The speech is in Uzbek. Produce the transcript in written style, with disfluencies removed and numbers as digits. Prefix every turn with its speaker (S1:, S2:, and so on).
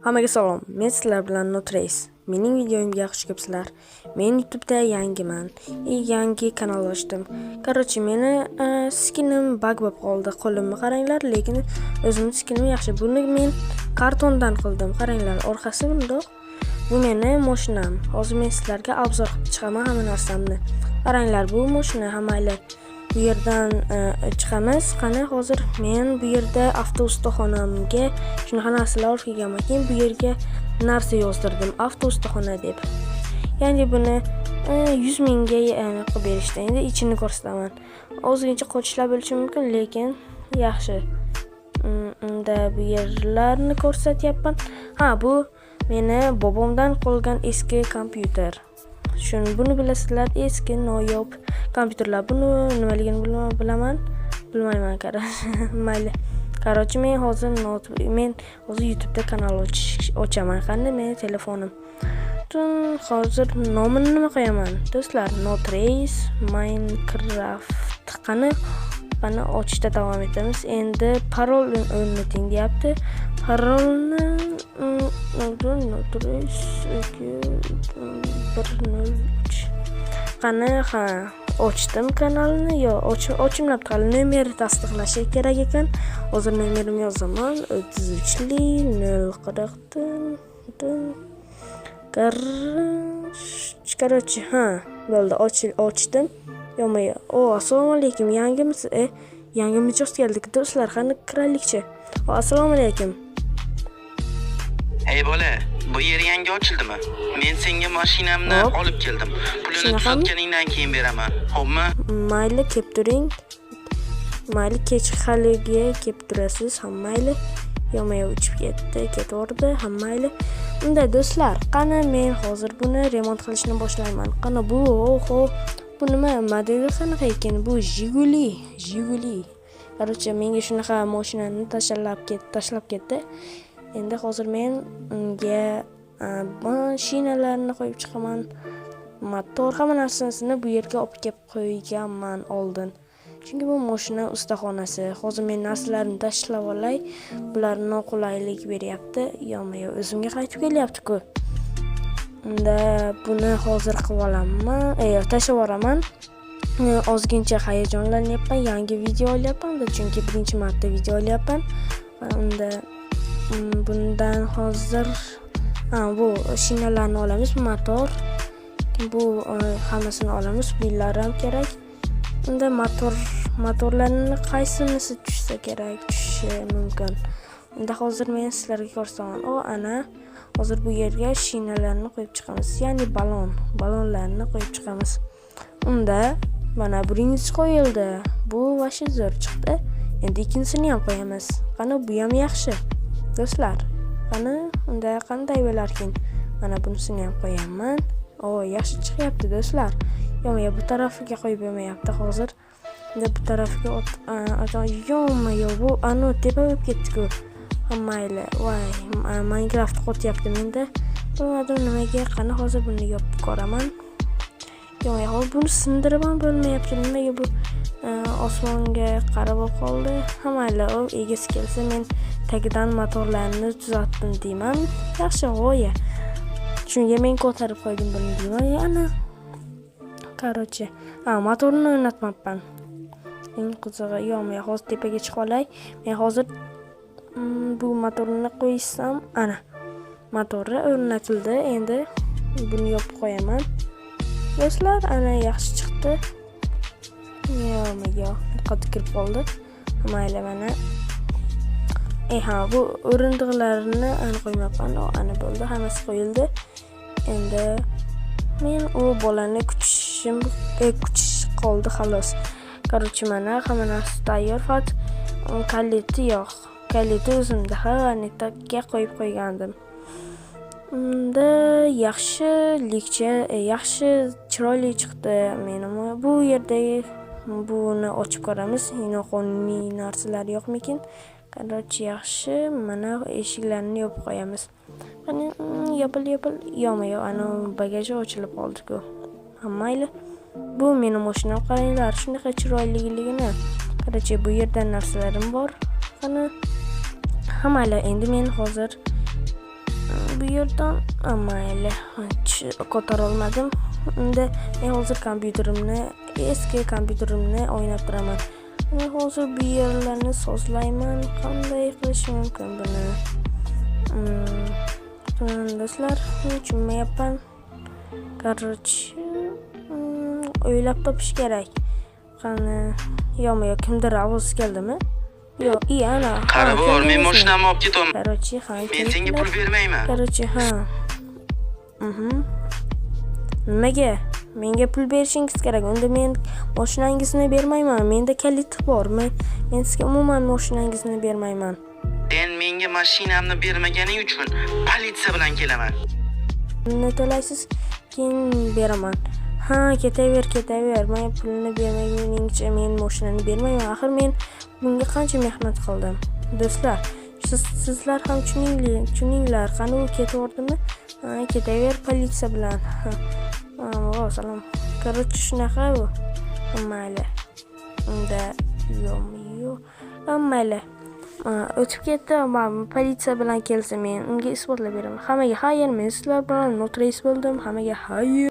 S1: Hammaga salom. Men sizlar bilan Notrace. Mening videomga xush kelibsizlar. Men YouTube'da yangiman. Yangi kanal ochdim. Короче, meni skinim bug bo'lib qoldi. Qo'limni qaranglar, lekin o'zimning skinim yaxshi. Buni men kartondan qildim. Qaranglar, orqasi bundoq. Bu meni mashinam. Hozir men sizlarga obzor qilib chiqaman hamma narsamni. Qaranglar, bu mashina hammaylar. Bu yerdan chiqamiz. Qani hozir men bu yerda avtoustaxonamga shunaqa narsalar olib kelganman. Keyin bu yerga narsa yozdirdim, avtoustaxona deb. Ya'ni buni 100 mingga qilib berishdi. Endi ichini ko'rsataman. Ozgincha qochishlar bo'lishi mumkin, lekin yaxshi. Unda bu yerlarni ko'rsatyapman. Ha, bu meni bobomdan qolgan eski kompyuter. Buni bilasizlar, eski noyob kompyuterlar. Buni nimaligini bilmayman mayli. Короче, men hozir YouTube'da kanal ochaman. Qanday meni telefonim. Hozir nomini nima qo'yaman? Do'stlar, Notrace Minecraft. Qani ochishda davom etamiz. Endi parol o'rnating deyapti. Parolni Notrace 103. Qani ochdim kanalni. Ochimlabdi. Hali nomerni tasdiqlash kerak ekan. Hozir nomerimni yozaman. 33li 040. Короче, bo'ldi, ochdim. Yo'q. Assalomu alaykum. Yangimisiz? Yangi mijoz keldik do'stlar. Qani kiraylikchi. Assalomu alaykum.
S2: Hey bola, bu yer yangi ochildimi? Men senga mashinamni olib keldim. Pulini tuzatganingdan keyin beraman. Xo'pmi?
S1: Mayli, kelib turing. Mayli, kech haliga kelib turasiz. Mayli. Yo'q, uchib ketaverdi. Mayli. Unda do'stlar, qani men hozir buni remont qilishni boshlayman. Qani bu, bu nima modeli qanaqa ekan? Bu Jiguli. Короче, menga shunaqa mashinani tashlab ketdi. Endi hozir men unga mashinalarni qo'yib chiqaman. Motor hamma narsasini bu yerga olib kelib qo'yganman oldin. Chunki bu mashina ustaxonasi. Hozir men narsalarimni tashlab olay. Bular noqulaylik beryapti. Yo'q, o'zimga qaytib kelyapti-ku. Unda buni hozir qilib olaman. Tashlab yuboraman. Ozgincha hayajonlanyapman. Yangi video olyapman, chunki birinchi marta video olyapman. Unda bundan hozir bu shinalarni olamiz, motor. Bu hammasini olamiz, pullar ham kerak. Unda motorlarni qaysinisi tushishi mumkin. Unda hozir men sizlarga ko'rsataman. Ana hozir bu yerga shinalarni qo'yib chiqamiz, ya'ni balonlarni qo'yib chiqamiz. Unda mana birinchisi qo'yildi. Bu vashi zo'r chiqdi. Endi ikkinchisini ham qo'yamiz. Qani bu ham yaxshi. Do'stlar, qani unda qanday bo'larkin? Mana bunisini ham qo'yaman. Yaxshi chiqyapti do'stlar. Yo'q, bu tarafiga qo'yib bo'lmayapti hozir. Endi bu tarafiga bu tepa bo'lib ketdi-ku. Mayli. Voy, Minecraft qo'tyapti menda. Bilmadim nimaga. Qani hozir buni yopib ko'raman. Yo'q, buni sindirib ham bo'lmayapti. Nimaga bu osmonga qarab qoldi? Mayli, egasi kelsa men tagidan motorlarni tuzatdim deyman. Yaxshi g'oya. Shunga men ko'tarib qo'ydim buni deyman. Ana. Короче, motorni o'rnatmabman. Eng qizig'i, yo'q, hozir tepaga chiqib olay. Men hozir bu motorni qo'ysam, ana. Motori o'rnatildi. Endi buni yopib qo'yaman. Do'stlar, ana yaxshi chiqdi. Yo'q, qad kirib qoldi. Mayli, mana. Bu o'rindiqlarni qo'ymabman. Ana bo'ldi, hammasi qo'yildi. Endi men u bolani kutish qoldi xolos. Короче, mana hamma narsa tayyor. Faqat kaliti yo'q. Kaliti o'zimda netaga qo'yib qo'ygandim. Unda yaxshi chiroyli chiqdi. Mening bu yerdagi buni ochib ko'ramiz. Noqonuniy narsalar yo'qmikin? Короче, yaxshi. Mana eshiklarni yopib qo'yamiz. Qani yopil. Yo'q, ana bagaji ochilib qoldi-ku. Mayli. Bu mening mashinam, qaranglar, shunaqa chiroyliligini. Короче, bu yerda narsalarim bor. Qani mayli, endi men hozir Bu yerdan mayli, ko'tara olmadim. Unda men hozir kompyuterimni, eski kompyuterimni o'ynab turaman. Men hozir bu yerlarni sozlayman. Qanday qilish mumkin buni? Do'stlar, tushunmayapman. Короче, o'ylab topish kerak. Qani, yo'q, kimdir ovoz keldimi? Yo'q, ana.
S2: Qara bor, men mashinamni olib ketaman.
S1: Короче,
S2: Men senga pul bermayman.
S1: Короче, Nimaga? Menga pul berishingiz kerak. Unda men mashinangizni bermayman. Menda kalit bor. Men sizga umuman mashinangizni bermayman.
S2: Sen menga mashinamni bermaganing uchun politsiya bilan kelaman.
S1: Pulni to'laysiz, keyin beraman. Ketaver. Men pulni bermaguningcha men mashinani bermayman. Axir men bunga qancha mehnat qildim. Do'stlar, sizlar ham tushuninglar. Qani u ketaverdimi? Ketaver politsiya bilan. Salom. Короче, shunaqa bu. Mayli. Unda yo'q. Mayli. O'tib ketdi, politsiya bilan kelsa men unga isbotlab beraman. Hammaga xayr, men sizlar bilan notaris bo'ldim. Hammaga xayr.